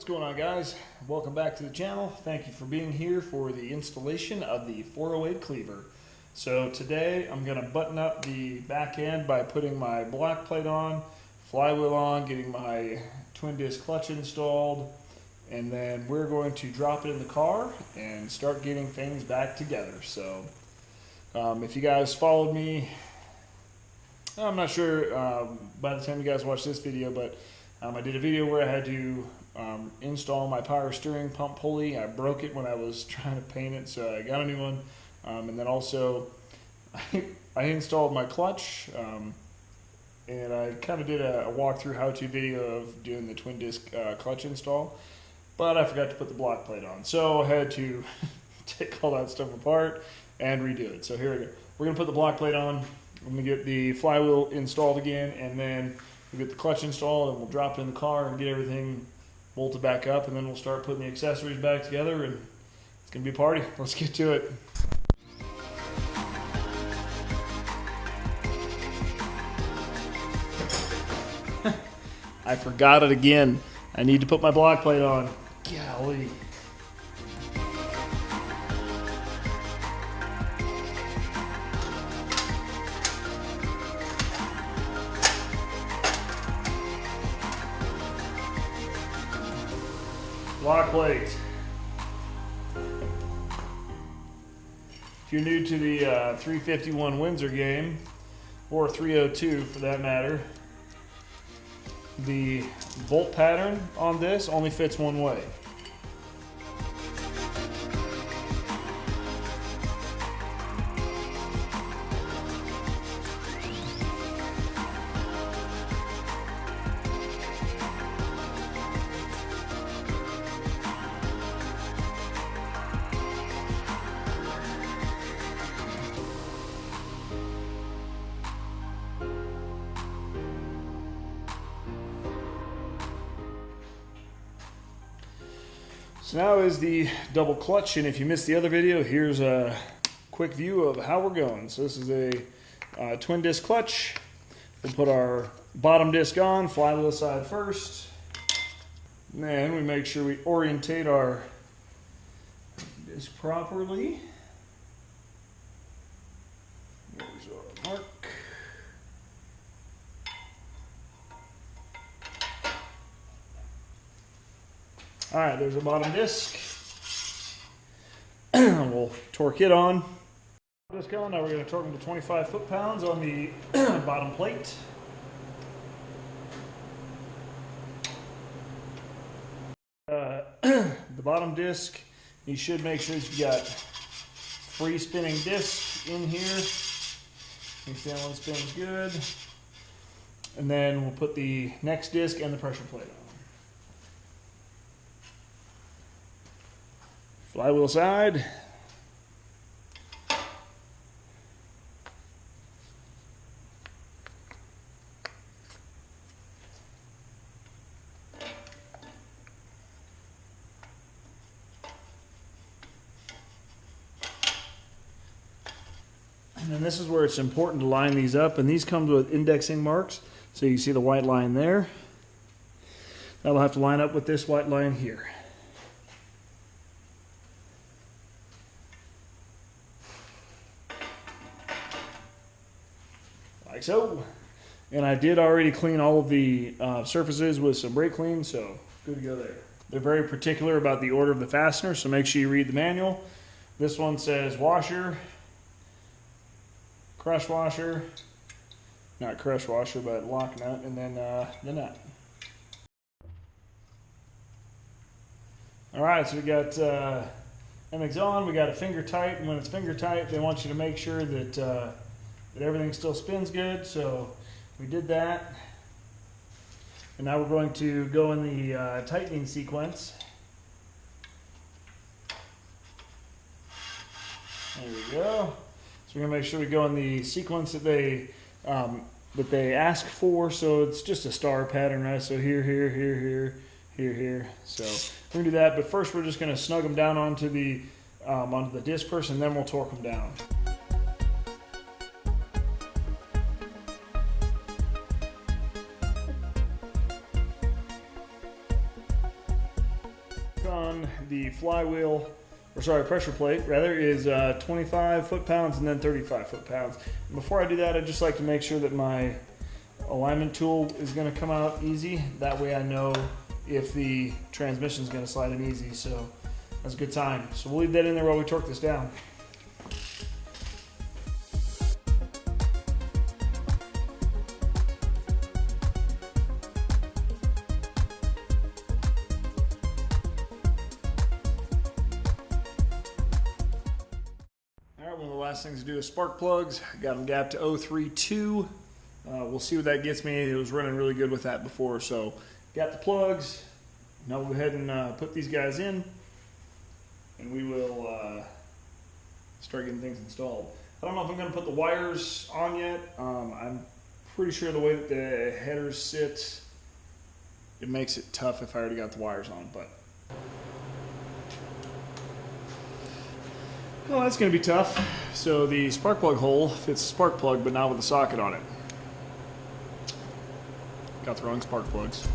What's going on, guys? Welcome back to the channel. Thank you for being here for the installation of the 408 Cleaver. So today I'm going to button up the back end by putting my block plate on, flywheel on, getting my twin disc clutch installed, and then we're going to drop it in the car and start getting things back together. So if you guys followed me, I'm not sure by the time you guys watch this video, but I did a video where I had to install my power steering pump pulley. I broke it when I was trying to paint it, so I got a new one. And then also I installed my clutch, and I kind of did a walkthrough how-to video of doing the twin disc clutch install, but I forgot to put the block plate on, so I had to take all that stuff apart and redo it. So here we go. We're going to put the block plate on. I'm going to get the flywheel installed again, and then we'll get the clutch installed, and we'll drop it in the car and get everything bolted back up, and then we'll start putting the accessories back together, and it's going to be a party. Let's get to it. I forgot it again. I need to put my block plate on. Golly. Block plate. If you're new to the 351 Windsor game, or 302 for that matter, the bolt pattern on this only fits one way. So now is the double clutch, and if you missed the other video, here's a quick view of how we're going. So this is a twin disc clutch. We'll put our bottom disc on, flywheel side first. And then we make sure we orientate our disc properly. There's our mark. All right, there's a bottom disc. We'll torque it on. Disc on. Now we're going to torque them to 25 foot-pounds on the bottom plate. The bottom disc, you should make sure that you've got free spinning disc in here. Make sure that one spins good. And then we'll put the next disc and the pressure plate on. Flywheel side. And then this is where it's important to line these up, and these come with indexing marks, so you see the white line there. That'll have to line up with this white line here. Like so. And I did already clean all of the surfaces with some brake clean, so good to go there. They're very particular about the order of the fastener, so make sure you read the manual. This one says washer, crush washer, not crush washer, but lock nut, and then the nut. All right, so we got everything's on. We got it finger tight, and when it's finger tight, they want you to make sure that that everything still spins good. So we did that, and now we're going to go in the tightening sequence. There we go. So we're gonna make sure we go in the sequence that they ask for. So it's just a star pattern, right? So here, here, here, here, here, here. So we're gonna do that, but first we're just gonna snug them down onto the disc first, and then we'll torque them down. on the flywheel, or sorry, pressure plate rather, is 25 foot-pounds and then 35 foot-pounds. Before I do that, I'd just like to make sure that my alignment tool is going to come out easy. That way I know if the transmission is going to slide in easy, so that's a good time. So we'll leave that in there while we torque this down. One of the last things to do is spark plugs. Got them gapped to 032. We'll see what that gets me. It was running really good with that before. So got the plugs. Now we'll go ahead and put these guys in, and we will start getting things installed. I don't know if I'm going to put the wires on yet. I'm pretty sure the way that the headers sit, it makes it tough if I already got the wires on, but well, that's going to be tough. So the spark plug hole fits the spark plug, but not with a socket on it. Got the wrong spark plugs.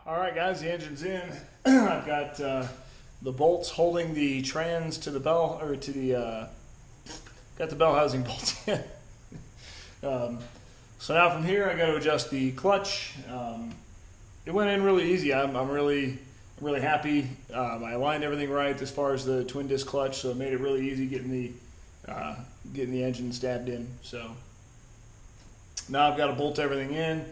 All right, guys, the engine's in. I've got the bolts holding the trans to the bell, or to the, got the bell housing bolts in. So now from here, I got to adjust the clutch. It went in really easy. I'm really happy. I aligned everything right as far as the twin disc clutch, so it made it really easy getting the engine stabbed in. So now I've got to bolt everything in,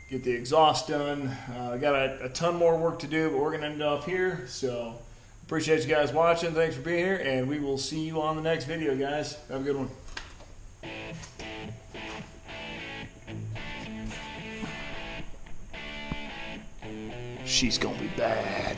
get the exhaust done. I got a ton more work to do, but we're gonna end off here. So appreciate you guys watching. Thanks for being here, and we will see you on the next video, guys. Have a good one. She's gonna be bad.